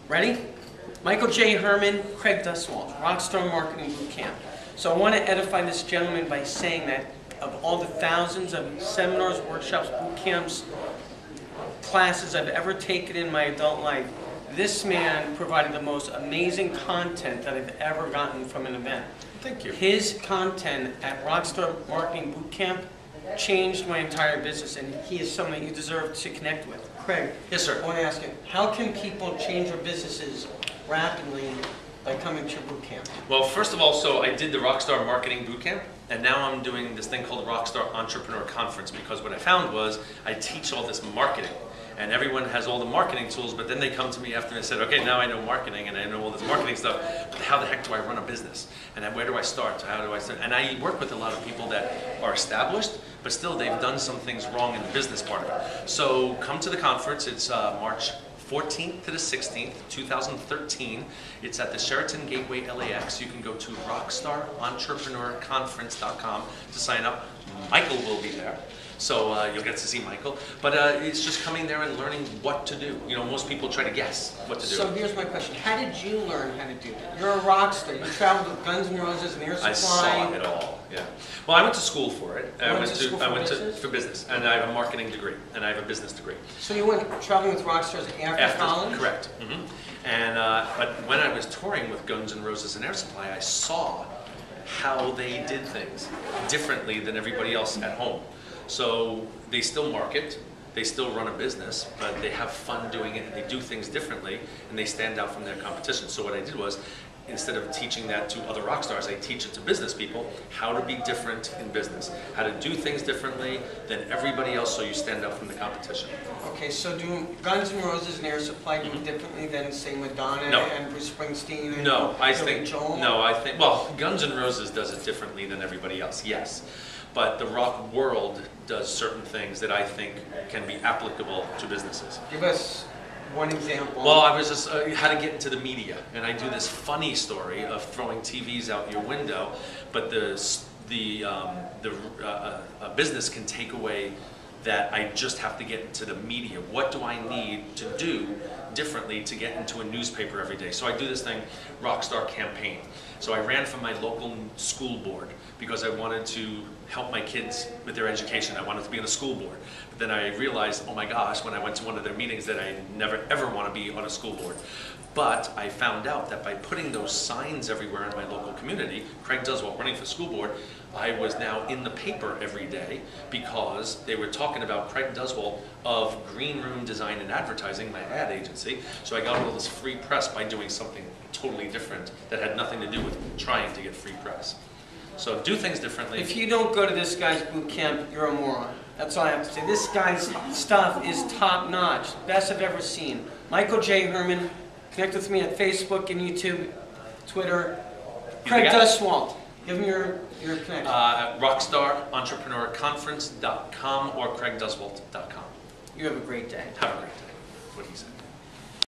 Ready? Michael J. Herman, Craig Duswalt, Rockstar Marketing Bootcamp. So I want to edify this gentleman by saying that of all the thousands of seminars, workshops, boot camps, classes I've ever taken in my adult life, this man provided the most amazing content that I've ever gotten from an event. Thank you. His content at Rockstar Marketing Bootcamp changed my entire business, and he is someone that you deserve to connect with. Craig. Yes, sir. I want to ask you, how can people change their businesses rapidly by coming to your boot camp? Well, first of all, so I did the Rockstar Marketing Bootcamp, and now I'm doing this thing called Rockstar Entrepreneur Conference, because what I found was I teach all this marketing, and everyone has all the marketing tools, but then they come to me after and said, okay, now I know marketing and I know all this marketing stuff, but how the heck do I run a business? And then where do I start? How do I start? And I work with a lot of people that are established, but still they've done some things wrong in the business part of it. So come to the conference. It's March 14th to the 16th, 2013. It's at the Sheraton Gateway LAX. You can go to rockstarentrepreneur.conference.com to sign up. Michael will be there, so you'll get to see Michael. But it's just coming there and learning what to do. You know, most people try to guess what to do. So here's my question. How did you learn how to do that? You're a rock star. You traveled with Guns N' Roses and Air Supply. I saw it all, yeah. Well, I went to school for it. I went for business, and I have a marketing degree, and I have a business degree. So you went traveling with rock stars after college? Correct. Mm-hmm. And but when I was touring with Guns N' Roses and Air Supply, I saw how they did things differently than everybody else at home. So they still market, they still run a business, but they have fun doing it, and they do things differently, and they stand out from their competition. So what I did was, instead of teaching that to other rock stars, I teach it to business people, how to be different in business, how to do things differently than everybody else so you stand out from the competition. Okay, so do Guns N' Roses and Air Supply do it differently than, say, Madonna and Bruce Springsteen and Joel? Well, Guns N' Roses does it differently than everybody else, yes. But the rock world does certain things that I think can be applicable to businesses. Give us one example. Well, I was just how to get into the media, and I do this funny story of throwing TVs out your window, but a business can take away that I just have to get into the media. What do I need to do differently to get into a newspaper every day? So I do this thing, Rockstar Campaign. So I ran for my local school board because I wanted to help my kids with their education. I wanted to be on a school board. But then I realized, oh my gosh, when I went to one of their meetings, that I never ever want to be on a school board. But I found out that by putting those signs everywhere in my local community, Craig Duswalt running for school board, I was now in the paper every day because they were talking about Craig Duswalt of Green Room Design and Advertising, my ad agency. So I got all this free press by doing something totally different that had nothing to do with trying to get free press. So do things differently. If you don't go to this guy's boot camp, you're a moron. That's all I have to say. This guy's stuff is top notch. Best I've ever seen. Michael J. Herman. Connect with me at Facebook and YouTube, Twitter. Craig Duswalt. Give him your connection. RockstarEntrepreneurConference.com or CraigDuswalt.com. You have a great day. Have a great day. What he said.